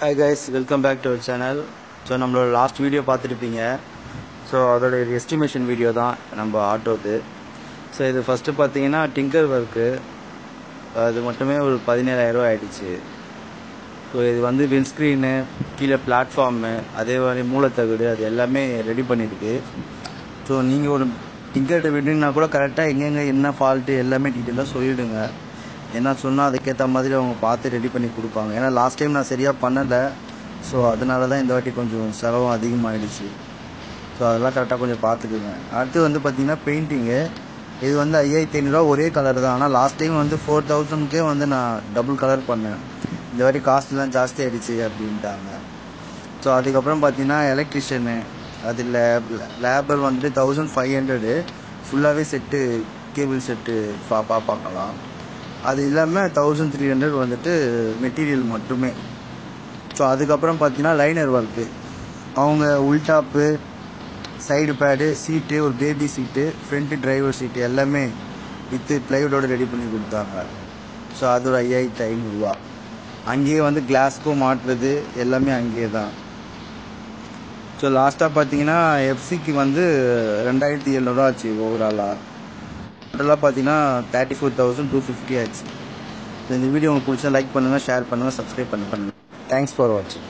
Hi guys, welcome back to our channel. So நம்மளோட last video பார்த்துருப்பீங்க. So அதோட estimation video தான் நம்ம ஆட்டோது. ஸோ இது ஃபஸ்ட்டு பார்த்தீங்கன்னா டிங்கர் ஒர்க்கு, அது மட்டுமே ஒரு 17,000 ஆகிடுச்சு. ஸோ இது வந்து விண்ட்ஸ்க்ரீனு, கீழே பிளாட்ஃபார்மு, அதே மாதிரி மூலத்தகடு, அது எல்லாமே ரெடி பண்ணியிருக்கு. ஸோ நீங்கள் ஒரு டிங்கர்கிட்ட விடுங்கன்னா கூட கரெக்டாக எங்கெங்கே என்ன ஃபால்ட்டு எல்லாமே டீட்டெயிலாக சொல்லிவிடுங்க. என்ன சொன்னால் அதுக்கேற்ற மாதிரி அவங்க பார்த்து ரெடி பண்ணி கொடுப்பாங்க. ஏன்னா லாஸ்ட் டைம் நான் சரியாக பண்ணலை. ஸோ அதனால தான் இந்த வாட்டி கொஞ்சம் செலவும் அதிகமாகிடுச்சு. ஸோ அதெல்லாம் கரெக்டாக கொஞ்சம் பார்த்துக்குங்க. அடுத்து வந்து பார்த்திங்கன்னா பெயிண்டிங்கு, இது வந்து 5,500 ஒரே கலர் தான். ஆனால் லாஸ்ட் டைம் வந்து 4,000க்கே வந்து நான் டபுள் கலர் பண்ணேன். இந்த வாட்டி காஸ்ட்லாம் ஜாஸ்தி ஆகிடுச்சு அப்படின்ட்டாங்க. ஸோ அதுக்கப்புறம் பார்த்திங்கன்னா எலக்ட்ரிஷியனு, அதில் லேபர் வந்துட்டு 1,500 ஃபுல்லாகவே செட்டு, கேபிள் செட்டு பார்க்கலாம். அது இல்லாமல் 1,300 வந்துட்டு மெட்டீரியல் மட்டுமே. ஸோ அதுக்கப்புறம் பார்த்தீங்கன்னா லைனர் ஒர்க்கு, அவங்க உள்டாப்பு, சைடு பேடு, சீட்டு, ஒரு பேபி சீட்டு, ஃப்ரண்ட்டு டிரைவர் சீட்டு எல்லாமே வித்து ப்ளைவுட்டோடு ரெடி பண்ணி கொடுத்தாங்க. ஸோ அது ஒரு 5,500. அங்கேயே வந்து கிளாஸ்க்கும் மாட்டுறது எல்லாமே அங்கேயே தான். ஸோ லாஸ்ட்டாக பார்த்தீங்கன்னா எஃப்சிக்கு வந்து 2,700 ஆச்சு ஓவராலாக. டோட்டலாக பார்த்தீங்கன்னா 34,250 ஆச்சு. இந்த வீடியோ உங்களுக்கு பிடிச்சா லைக் பண்ணுங்கள், ஷேர் பண்ணுங்கள், சப்ஸ்கிரைப் பண்ணுங்கள். தேங்க்ஸ் ஃபார் வாட்சிங்.